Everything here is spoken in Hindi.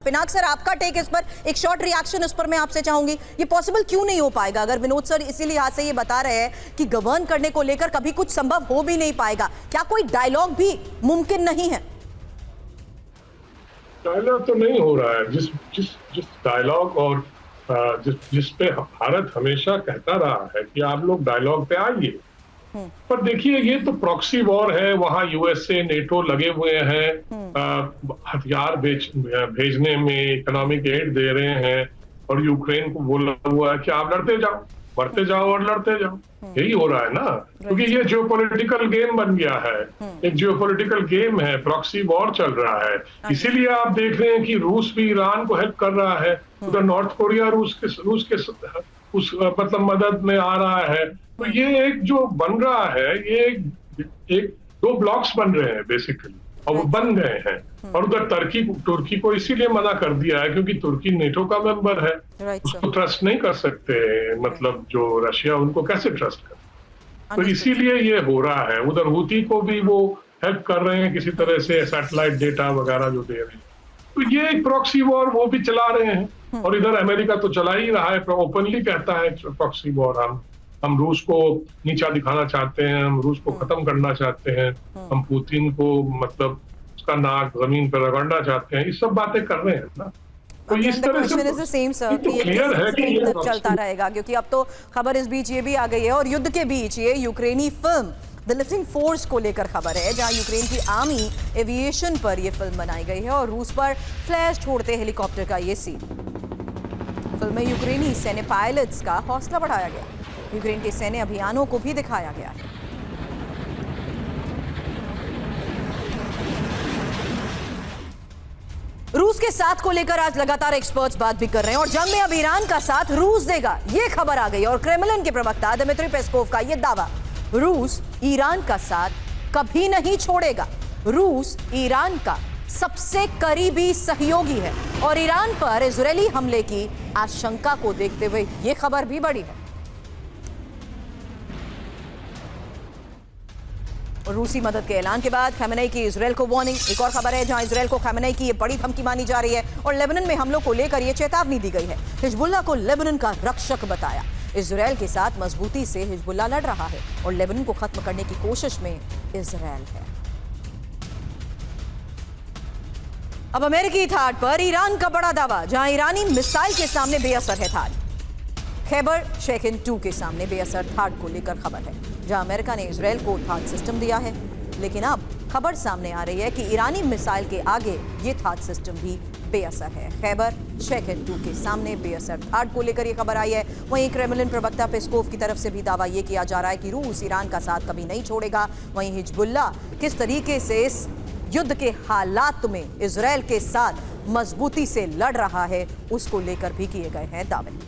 पिनाक सर, आपका टेक इस पर, एक शॉर्ट रिएक्शन इस पर मैं आपसे चाहूंगी। ये पॉसिबल क्यों नहीं हो पाएगा? अगर विनोद सर इसी लिहाज से ये बता रहे हैं कि गवर्न करने को लेकर कभी कुछ संभव हो भी नहीं पाएगा, क्या कोई डायलॉग भी मुमकिन नहीं है? डायलॉग तो नहीं हो रहा है। जिस जिस जिस डायलॉग और जिस पे भारत हमेशा कहता रहा है कि आप लोग डायलॉग पे आइए, पर देखिए ये तो प्रॉक्सी वॉर है। वहां यूएसए नेटो लगे हुए हैं, हथियार भेजने में, इकोनॉमिक एड दे रहे हैं, और यूक्रेन को बोला हुआ है कि आप लड़ते जाओ, बढ़ते जाओ और लड़ते जाओ। यही हो रहा है ना, क्योंकि ये जियोपॉलिटिकल गेम बन गया है, एक जियोपॉलिटिकल गेम है, प्रॉक्सी वॉर चल रहा है। इसीलिए आप देख रहे हैं कि रूस भी ईरान को हेल्प कर रहा है, उधर नॉर्थ कोरिया रूस के उस मतलब मदद में आ रहा है। तो ये एक जो बन रहा है, ये एक दो ब्लॉक्स बन रहे हैं बेसिकली, और वो बन गए हैं। और उधर तुर्की को इसीलिए मना कर दिया है क्योंकि तुर्की नेटो का मेंबर है, उसको ट्रस्ट नहीं कर सकते। मतलब जो रशिया, उनको कैसे ट्रस्ट कर? तो इसीलिए ये हो रहा है। उधर हुती को भी वो हेल्प कर रहे हैं किसी तरह से, सैटेलाइट डेटा वगैरह जो दे रहे हैं। तो ये एक प्रॉक्सी वॉर वो भी चला रहे हैं, और इधर अमेरिका तो चला ही रहा है, ओपनली कहता है प्रॉक्सी वॉर। हम रूस को नीचा दिखाना चाहते हैं, हम रूस को खत्म करना चाहते हैं, हम पुतिन को मतलब उसका नाक जमीन पर रगड़ना चाहते हैं। ये सब बातें कर रहे हैं ना। तो इस तरह से क्लियर है कि ये चलता रहेगा, क्योंकि अब तो खबर इस बीच ये भी आ गई है, और युद्ध के बीच ये यूक्रेनी फिल्म द लिविंग फोर्स को लेकर खबर है, जहां यूक्रेन की आर्मी एविएशन पर यह फिल्म बनाई गई है और रूस पर फ्लैश छोड़ते हेलीकॉप्टर का ये सीन। फिल्म में यूक्रेनी सैन्य पायलट्स का हौसला बढ़ाया गया, यूक्रेन के सैन्य अभियानों को भी दिखाया गया है। रूस के साथ को लेकर आज लगातार एक्सपर्ट्स बात भी कर रहे हैं, और जंग में अब ईरान का साथ रूस देगा, ये खबर आ गई। और क्रेमलिन के प्रवक्ता दिमित्री पेस्कोव का ये दावा, रूस ईरान का साथ कभी नहीं छोड़ेगा। रूस ईरान का सबसे करीबी सहयोगी है, और ईरान पर इजरायली हमले की आशंका को देखते हुए यह खबर भी बड़ी है। रूसी मदद के ऐलान के बाद खमेनेई की इजरायल को वार्निंग। एक और खबर है जहां इजरायल को खमेनेई की ये बड़ी धमकी मानी जा रही है, और लेबनान में हमलों को लेकर ये चेतावनी दी गई है। हिजबुल्लाह को लेबनान का रक्षक बताया। इजरायल के साथ मजबूती से हिजबुल्लाह लड़ रहा है, और लेबनान को खत्म करने की कोशिश में इजरायल है। अब अमेरिकी थाड पर ईरान का बड़ा दावा, जहां ईरानी मिसाइल के सामने बेअसर है थाड। खैबर शेखिन 2 के सामने बेअसर थाड को लेकर खबर है, जहां अमेरिका ने इजरायल को थाड सिस्टम दिया है, लेकिन अब खबर सामने आ रही है कि ईरानी मिसाइल के आगे ये थाड सिस्टम भी बेअसर है। खैबर शेखिन 2 के सामने बेअसर थाड को लेकर ये खबर आई है। वहीं क्रेमलिन प्रवक्ता पेस्कोव की तरफ से भी दावा ये किया जा रहा है कि रूस ईरान का साथ कभी नहीं छोड़ेगा। वहीं हिजबुल्लाह किस तरीके से इस युद्ध के हालात में इजरायल के साथ मजबूती से लड़ रहा है, उसको लेकर भी किए गए हैं दावे।